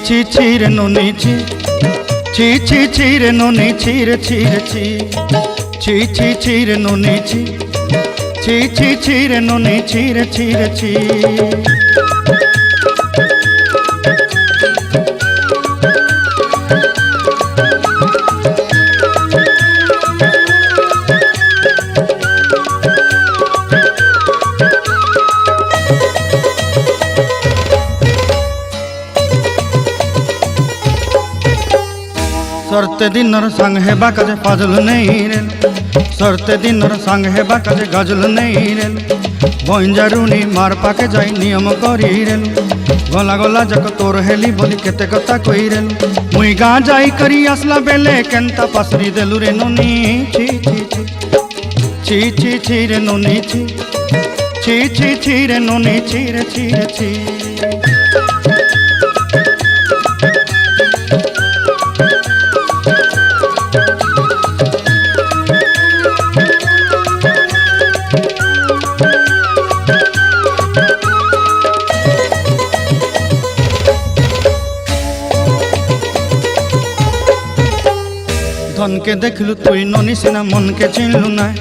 ছি ছি রে ননি ছি ছি ছি ছি রে ননি ছি রে ছি রে ছি ছি ছি ছি রে ননি ছি ছি ছি ছি রে ননি ছি রে ছি রে ছি। सरते दिनर संग हेबा काजे फाजल नहीं रेल सरते दिनर संग हेबा काजे गजल नहीं रेल बंजारुनी मार पाके जाई नियम करी रेल गला गला जक तोर हेली बोली केते कथा कई रेल मुई गाँ जाई करी आसला बेले केंता पासरी देलु रे नोनी छी छी छी छी छी छी रे नोनी छी छी छी छी रे नोनी छी रे छी रे छी। धन के देखलु तुई ननी सिना मन के चिन्हलु नाय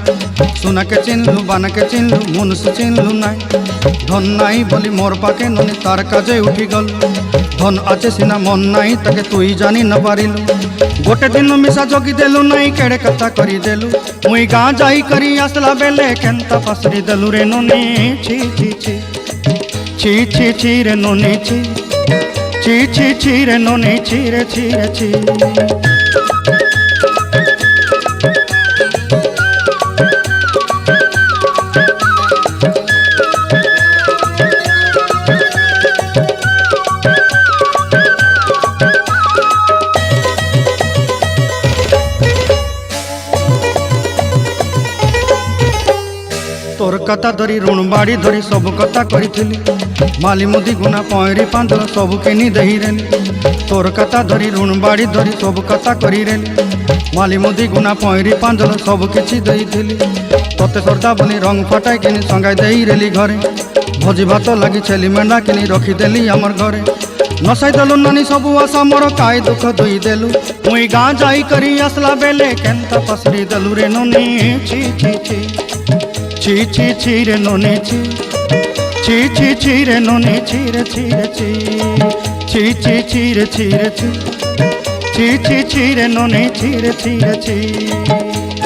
सोना के चिन्हलु बाना के चिन्हलु मनुष्य चिन्हलु नाय धन नाई बोली मोर पाके ननी तार काजे उठी गल धन आचे सिना मन नाई ताके तुई जानी न पारिलु गोटे दिन मिसा जगी देलु नाई केड़े कथा करी देलु मुई गाँ जाई करी आसला बेले केंता पासरी देलु रे ननी छी छी छी छी छी छी रे ननी छी छी छी छी रे ननी छी रे छी रे छी। तोर कथा धरी ऋण बाड़ी धरी सब कथा करी माली मुदी गुना पहरी पांदल सब किनी दही रेली तोर कथा धरी ऋण बाड़ी धरी सब कथा करी रेली माली मुदी गुना पहरी पांदल सब किछि दही थिली तोते सरदा बनी रंग फटाई किनी संगाई दही रेली घरे भोजी भात लगी छेली मेंढा किनी रखी देली हमर घरे नसाई देलु नानी सबु आशा मोर काई दुख दुई देलु मुई गाँ जाई करी आसला बेले केंता पसरी देलु रे नोनी छी छी छी छी छी छी रे नोनी छी छी छी छी रे नोनी छी रे छी रे छी छी छी छी रे छी रे छी छी छी छी रे नोनी छी रे छी रे छी।